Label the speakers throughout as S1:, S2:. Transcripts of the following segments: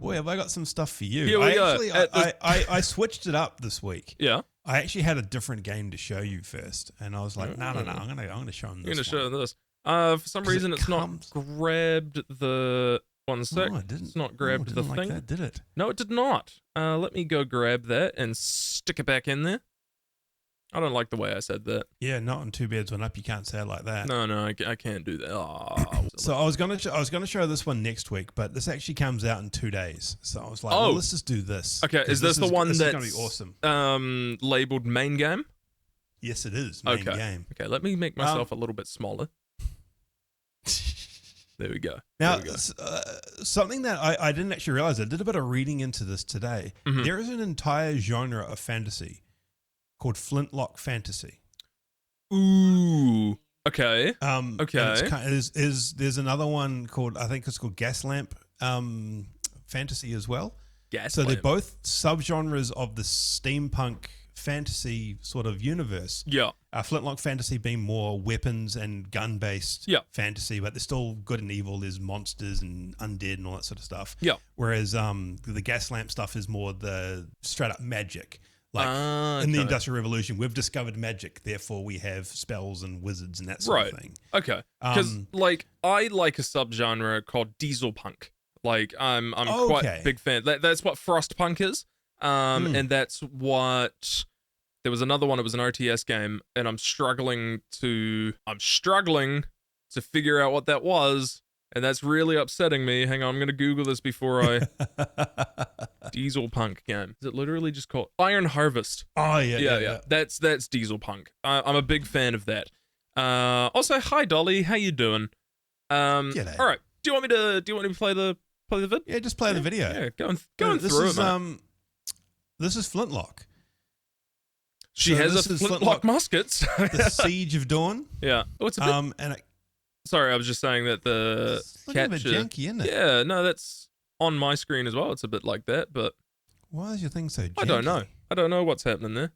S1: boy, have I got some stuff for you.
S2: Here we go.
S1: I switched it up this week.
S2: Yeah.
S1: I actually had a different game to show you first, and I was like, no, I'm gonna show him this.
S2: You're gonna show this. For some reason, it's not grabbed the. 1 sec.
S1: No, it didn't.
S2: It's not grabbed the
S1: like
S2: thing.
S1: that, did it?
S2: No, it did not. Let me go grab that and stick it back in there. I don't like the way I said that.
S1: Yeah, not on 2Beards1Up. You can't say it like that.
S2: No, I can't do that. Oh,
S1: so I was gonna show this one next week, but this actually comes out in 2 days. So I was like, well, let's just do this.
S2: Okay, is this the one that's
S1: gonna be awesome?
S2: Labeled main game?
S1: Yes, it is main game.
S2: Okay, let me make myself a little bit smaller. There we go.
S1: Now, something that I didn't actually realize, I did a bit of reading into this today.
S2: Mm-hmm.
S1: There is an entire genre of fantasy called Flintlock fantasy.
S2: Ooh. Okay.
S1: Okay. There's another one called, I think it's called Gaslamp fantasy as well. So they're both subgenres of the steampunk fantasy sort of universe.
S2: Yeah.
S1: Flintlock fantasy being more weapons and gun based fantasy, but there's still good and evil. There's monsters and undead and all that sort of stuff.
S2: Yeah.
S1: Whereas the Gaslamp stuff is more the straight up magic. Like in the Industrial Revolution, we've discovered magic, therefore we have spells and wizards and that sort of thing.
S2: Okay. Because I like a subgenre called diesel punk. Like I'm quite a big fan. That's what Frostpunk is. And that's what there was another one. It was an RTS game, and I'm struggling to figure out what that was, and that's really upsetting me. Hang on, I'm gonna Google this before I. Diesel punk game. Is it literally just called Iron Harvest?
S1: Oh yeah.
S2: That's diesel punk. I'm a big fan of that. Also, hi Dolly, how you doing?
S1: G'day.
S2: All right. Do you want me to play the vid?
S1: Yeah, just play the video.
S2: Yeah, going through it, mate.
S1: This is Flintlock.
S2: She has a Flintlock muskets.
S1: The Siege of Dawn.
S2: Yeah. Oh, it's a bit... Sorry, I was just saying that the
S1: catcher... It's a bit janky, isn't it?
S2: Yeah, no, that's on my screen as well. It's a bit like that, but...
S1: Why is your thing so janky?
S2: I don't know what's happening there.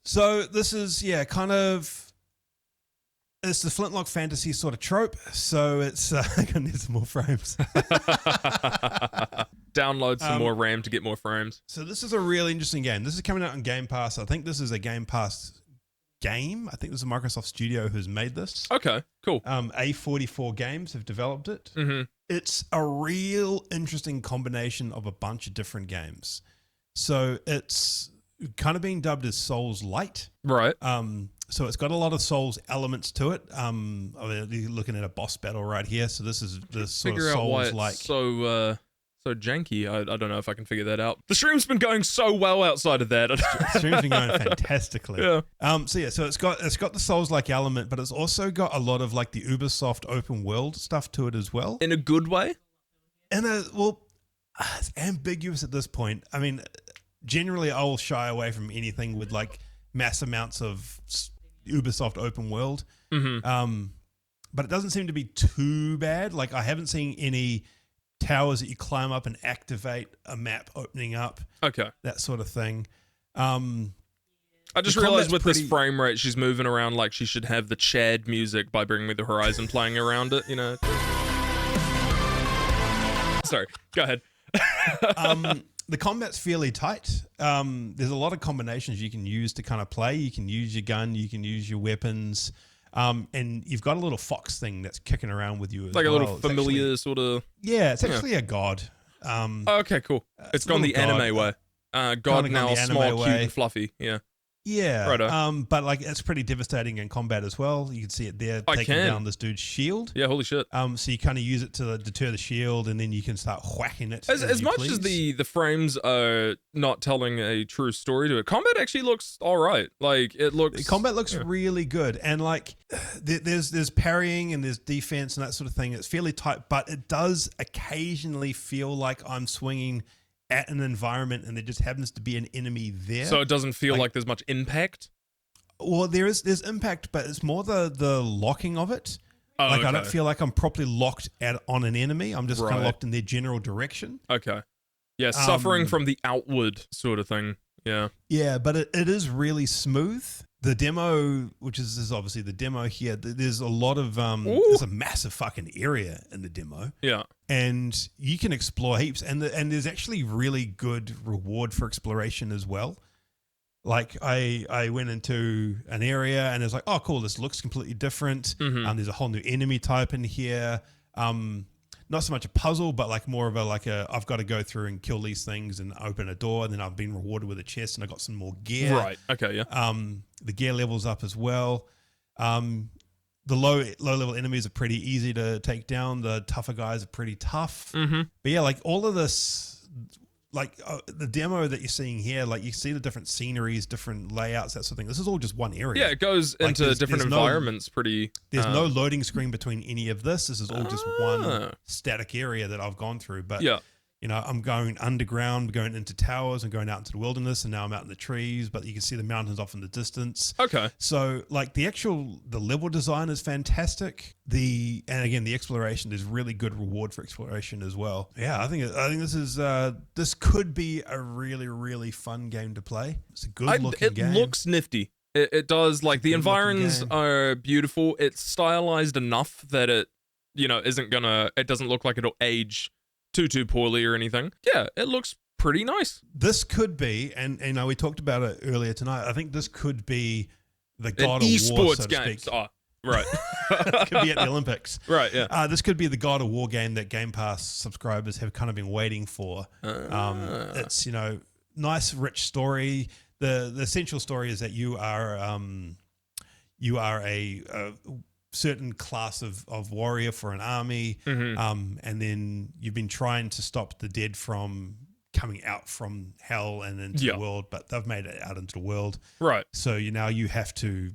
S1: So this is, kind of... It's the Flintlock fantasy sort of trope, so it's... I'm going to need some more frames.
S2: Download some more RAM to get more frames.
S1: So this is a really interesting game. This is coming out on Game Pass. I think this is a Game Pass game. I think this is a Microsoft studio who's made this.
S2: Okay, cool.
S1: A44 Games have developed it.
S2: Mm-hmm.
S1: It's a real interesting combination of a bunch of different games. So it's kind of being dubbed as Souls Light.
S2: Right.
S1: So it's got a lot of Souls elements to it. You're looking at a boss battle right here. So this is the sort of Souls-like.
S2: So janky. I don't know if I can figure that out. The stream's been going so well outside of that.
S1: The stream's been going fantastically.
S2: Yeah.
S1: So it's got the Souls-like element, but it's also got a lot of like the Ubisoft open world stuff to it as well.
S2: In a good way?
S1: It's ambiguous at this point. I mean, generally I will shy away from anything with like mass amounts of Ubisoft open world.
S2: Mm-hmm.
S1: But it doesn't seem to be too bad. Like I haven't seen any towers that you climb up and activate a map opening up.
S2: Okay.
S1: That sort of thing.
S2: I just realized with this frame rate, she's moving around like she should have the Chad music by Bring Me the Horizon playing around it, you know? Sorry, go ahead.
S1: The combat's fairly tight. There's a lot of combinations you can use to kind of play. You can use your gun, you can use your weapons. And you've got a little fox thing that's kicking around with you as
S2: like
S1: well.
S2: A little familiar sort of...
S1: Yeah, it's actually a god.
S2: Okay, cool. It's gone the anime way. God now small, cute, and fluffy. Yeah.
S1: Yeah.
S2: Righto.
S1: But like it's pretty devastating in combat as well. You can see it there taking down this dude's shield.
S2: Yeah, holy shit.
S1: So you kind of use it to deter the shield, and then you can start whacking it.
S2: As much as the frames are not telling a true story to it, combat actually looks all right. Like it looks.
S1: The combat looks really good, and like there's parrying and there's defense and that sort of thing. It's fairly tight, but it does occasionally feel like I'm swinging at an environment and there just happens to be an enemy there.
S2: So it doesn't feel like there's much impact?
S1: Well, there's impact, but it's more the locking of it.
S2: Oh,
S1: like
S2: okay.
S1: I don't feel like I'm properly locked on an enemy. I'm just kind of locked in their general direction.
S2: Okay. Yeah, suffering from the outward sort of thing. Yeah.
S1: Yeah, but it is really smooth. the demo, which is obviously the demo here, there's a lot of there's a massive fucking area in the demo.
S2: Yeah.
S1: And you can explore heaps, and there's actually really good reward for exploration as well. Like I went into an area and it's like, oh cool, this looks completely different. There's a whole new enemy type in here. Not so much a puzzle, but like more of a I've got to go through and kill these things and open a door, and then I've been rewarded with a chest and I got some more gear.
S2: Right. Okay. Yeah.
S1: The gear levels up as well. The low level enemies are pretty easy to take down. The tougher guys are pretty tough. But yeah, like all of this, like the demo that you're seeing here, like you see the different sceneries, different layouts, that sort of thing. This is all just one area.
S2: Yeah, it goes like into different environments.
S1: There's no loading screen between any of this. This is all just one static area that I've gone through. But
S2: yeah.
S1: You know, I'm going underground, going into towers, and going out into the wilderness, and now I'm out in the trees, but you can see the mountains off in the distance.
S2: Okay.
S1: So, like, the level design is fantastic. And again, the exploration, there's really good reward for exploration as well. Yeah, I think this could be a really, really fun game to play. It's a good looking game.
S2: It looks nifty. It does. Like, the environs are beautiful. It's stylized enough that it, it doesn't look like it'll age too poorly or anything. Yeah, it looks pretty nice.
S1: This could be, and we talked about it earlier tonight, I think this could be the God of War, so to
S2: games.
S1: speak.
S2: Oh, right.
S1: It could be at the Olympics.
S2: Right, yeah.
S1: This could be the God of War game that Game Pass subscribers have kind of been waiting for. It's, nice, rich story. The essential story is that you are a certain class of warrior for an army, and then you've been trying to stop the dead from coming out from hell and into the world, but they've made it out into the world.
S2: Right.
S1: So you have to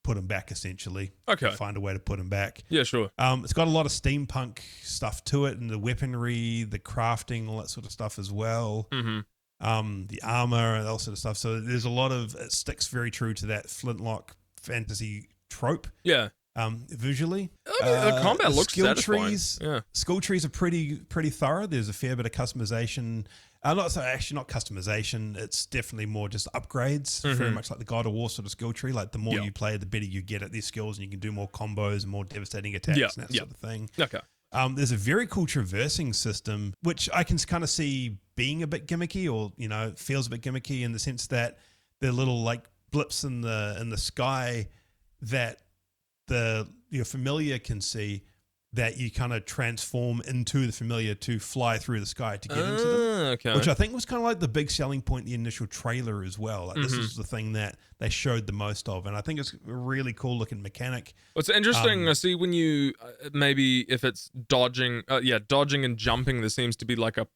S1: put them back, essentially.
S2: Okay.
S1: Find a way to put them back.
S2: Yeah, sure.
S1: It's got a lot of steampunk stuff to it, and the weaponry, the crafting, all that sort of stuff as well. The armor and all sort of stuff. So there's a lot of, it sticks very true to that Flintlock fantasy trope.
S2: Yeah.
S1: Visually,
S2: the combat looks satisfying.
S1: Skill trees are pretty thorough. There's a fair bit of customization. Not customization. It's definitely more just upgrades. Very much like the God of War sort of skill tree. Like the more you play, the better you get at these skills, and you can do more combos and more devastating attacks and that sort of thing.
S2: Okay.
S1: There's a very cool traversing system, which I can kind of see being a bit gimmicky, or feels a bit gimmicky in the sense that there are little like blips in the sky that your familiar can see, that you kind of transform into the familiar to fly through the sky to get into them.
S2: Okay.
S1: Which I think was kind of like the big selling point in the initial trailer as well. Like this is the thing that they showed the most of, and I think it's a really cool looking mechanic.
S2: What's interesting, I see when you maybe if it's dodging and jumping, there seems to be like a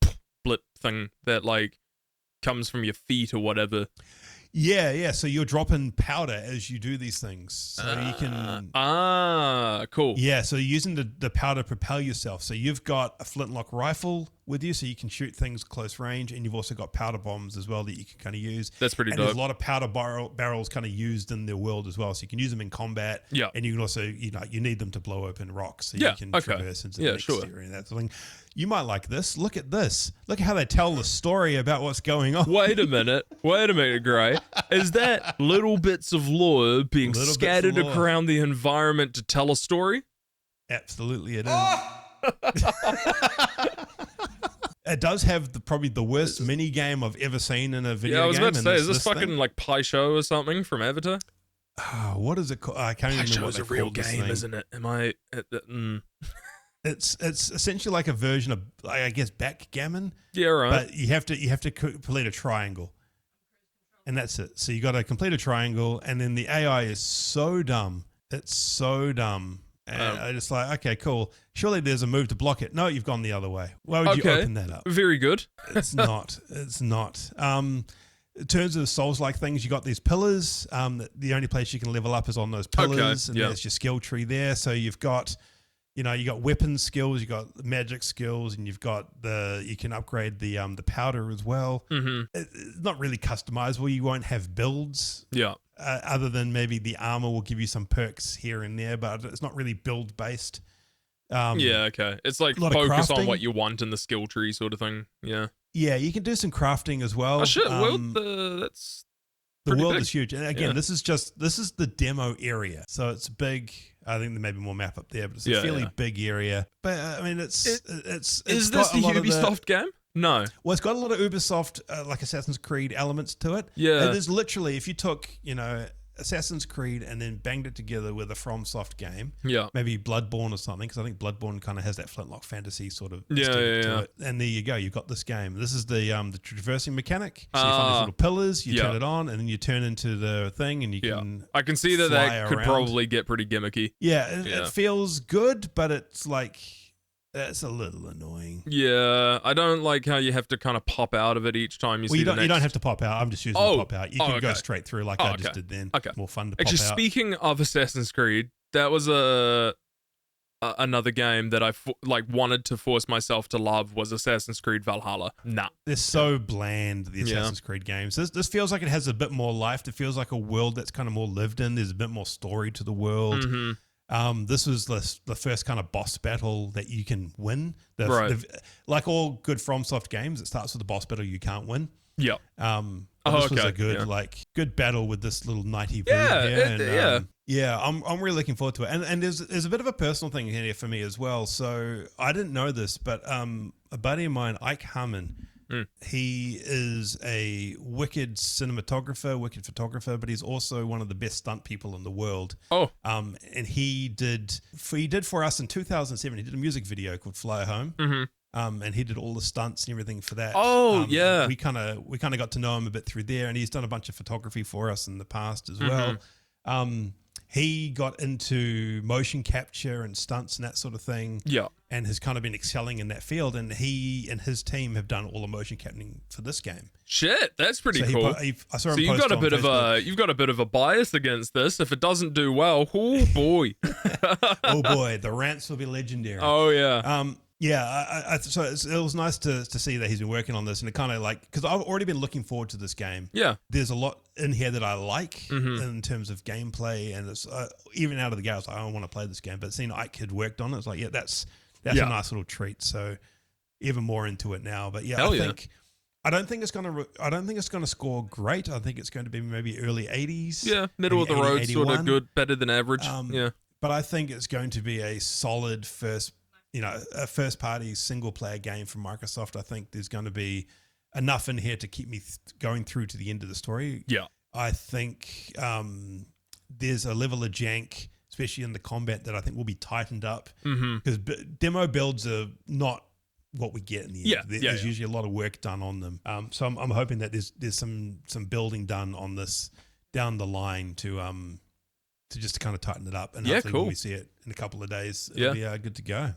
S2: blip thing that like comes from your feet or whatever.
S1: Yeah. So you're dropping powder as you do these things. So you can...
S2: cool.
S1: Yeah, so you're using the powder to propel yourself. So you've got a flintlock rifle with you, so you can shoot things close range, and you've also got powder bombs as well that you can kind of use.
S2: That's pretty dope.
S1: There's a lot of powder barrels kind of used in the world as well, so you can use them in combat.
S2: Yeah.
S1: And you can also, you need them to blow open rocks, so you can traverse into the next area and that sort of thing. You might like this. Look at this. Look at how they tell the story about what's going on.
S2: Wait a minute, Gray. Is that little bits of lore being scattered around the environment to tell a story?
S1: Absolutely, it is. It does have probably the worst mini game I've ever seen in a video game.
S2: Yeah, I was about to say, is this fucking like Pai Sho or something from Avatar?
S1: What is it called? I can't even remember what they call this thing.
S2: Pai Sho's a real game, isn't it? Am I...
S1: It's essentially like a version of, I guess, backgammon.
S2: Yeah, right.
S1: But you have to complete a triangle, and that's it. So you got to complete a triangle, and then the AI is so dumb. It's so dumb. And I just like, okay, cool. Surely there's a move to block it. No, you've gone the other way. Why would you open that up?
S2: Very good.
S1: It's not. It's not. In terms of Souls-like things, you got these pillars. The only place you can level up is on those pillars, and there's your skill tree there. So you've got... you got weapon skills, you got magic skills, and you can upgrade the powder as well. It's not really customizable. You won't have builds.
S2: Yeah.
S1: Other than maybe the armor will give you some perks here and there, but it's not really build based.
S2: Okay. It's like focus on what you want in the skill tree sort of thing. Yeah.
S1: Yeah, you can do some crafting as well.
S2: Oh shit!
S1: The world
S2: big.
S1: is huge. And again, this is the demo area. So it's big. I think there may be more map up there, but it's a fairly big area. But I mean, it's
S2: is this
S1: got
S2: the Ubisoft game? No.
S1: Well, it's got a lot of Ubisoft, like Assassin's Creed elements to it.
S2: Yeah.
S1: It is literally, if you took, Assassin's Creed and then banged it together with a FromSoft game, maybe Bloodborne or something, because I think Bloodborne kind of has that Flintlock fantasy sort of to it. And there you go, you've got this game. This is the traversing mechanic. So you find these little pillars, you turn it on, and then you turn into the thing, and you can
S2: I can see that could probably get pretty gimmicky.
S1: Yeah, it feels good, but it's like... That's a little annoying.
S2: Yeah, I don't like how you have to kind of pop out of it each time you see
S1: you don't have to pop out. I'm just using the pop out. You can go straight through like I just did then.
S2: Okay.
S1: More fun to pop out.
S2: Actually, speaking of Assassin's Creed, that was another game that I wanted to force myself to love was Assassin's Creed Valhalla. Nah.
S1: They're so bland, the Assassin's Creed games. This feels like it has a bit more life. It feels like a world that's kind of more lived in. There's a bit more story to the world.
S2: Mm-hmm.
S1: This was the first kind of boss battle that you can win. Like all good FromSoft games, it starts with a boss battle you can't win.
S2: Yeah.
S1: This was a good battle with this little knighty here. I'm really looking forward to it. And there's a bit of a personal thing here for me as well. So I didn't know this, but a buddy of mine, Ike Harmon, he is a wicked cinematographer, wicked photographer, but he's also one of the best stunt people in the world. And he did for us in 2007. He did a music video called "Fly Home," and he did all the stunts and everything for that. We kind of got to know him a bit through there, and he's done a bunch of photography for us in the past as well. He got into motion capture and stunts and that sort of thing. Yeah. And has kind of been excelling in that field. And he and his team have done all the motion capturing for this game.
S2: Shit, that's pretty cool.
S1: I saw him
S2: so you've got a bit of a bias against this. If it doesn't do well, oh boy.
S1: Oh boy, the rants will be legendary.
S2: Oh yeah.
S1: So it was nice to see that he's been working on this, and it kind of because I've already been looking forward to this game. Yeah, there's a lot in here that I like in terms of gameplay, and it's even out of the gate, I was like, I don't want to play this game, but seeing Ike had worked on it, it's like, that's a nice little treat. So even more into it now. But I don't think it's gonna score great. I think it's going to be maybe early 80s.
S2: Yeah, middle of the road, sort of good, better than average.
S1: But I think it's going to be a solid a first-party single-player game from Microsoft. I think there's going to be enough in here to keep me going through to the end of the story. Yeah. I think there's a level of jank, especially in the combat, that I think will be tightened up. Because demo builds are not what we get in the end. There's usually a lot of work done on them. So I'm hoping that there's some building done on this down the line to just kind of tighten it up. And hopefully when we see it in a couple of days, it'll be good to go.